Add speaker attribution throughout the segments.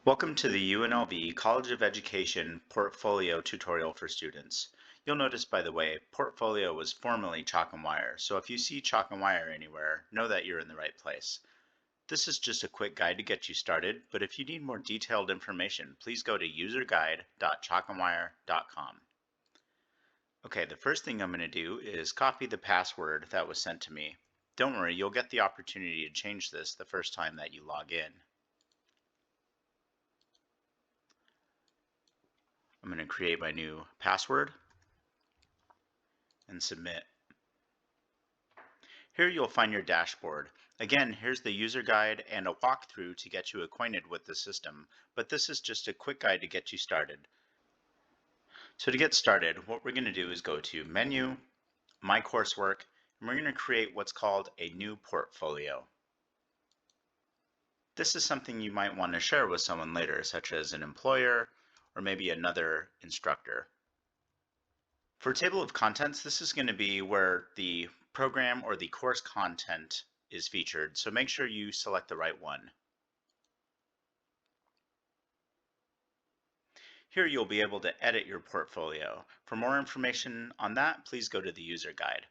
Speaker 1: Welcome to the UNLV College of Education Portfolio tutorial for students. You'll notice, by the way, Portfolio was formerly Chalk and Wire, so if you see Chalk and Wire anywhere, know that you're in the right place. This is just a quick guide to get you started, but if you need more detailed information, please go to userguide.chalkandwire.com. Okay, the first thing I'm going to do is copy the password that was sent to me. Don't worry, you'll get the opportunity to change this the first time that you log in. I'm going to create my new password and submit. Here you'll find your dashboard. Again, here's the user guide and a walkthrough to get you acquainted with the system, but this is just a quick guide to get you started. So to get started, what we're going to do is go to Menu, My Coursework, and we're going to create what's called a new portfolio. This is something you might want to share with someone later, such as an employer or maybe another instructor. For table of contents, this is going to be where the program or the course content is featured, so make sure you select the right one. Here you'll be able to edit your portfolio. For more information on that, please go to the user guide.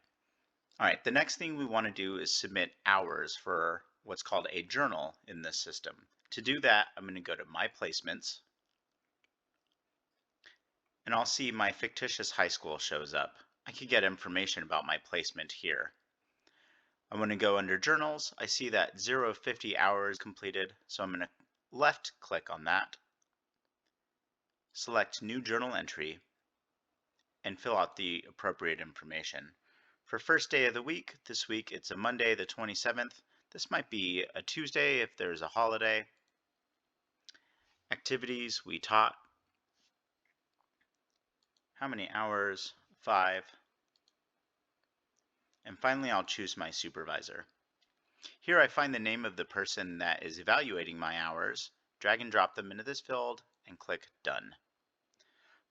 Speaker 1: All right, the next thing we want to do is submit hours for what's called a journal in this system. To do that, I'm going to go to My Placements, and I'll see my fictitious high school shows up. I could get information about my placement here. I'm going to go under Journals. I see that 0 of 50 hours completed, so I'm going to left click on that, select New Journal Entry, and fill out the appropriate information. For first day of the week, this week it's a Monday the 27th. This might be a Tuesday if there's a holiday. Activities we taught. How many hours? 5. And finally, I'll choose my supervisor. Here I find the name of the person that is evaluating my hours, drag and drop them into this field, and click Done.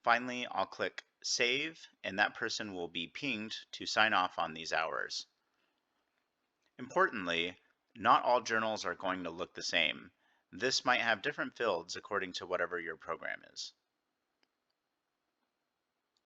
Speaker 1: Finally, I'll click Save, and that person will be pinged to sign off on these hours. Importantly, not all journals are going to look the same. This might have different fields according to whatever your program is.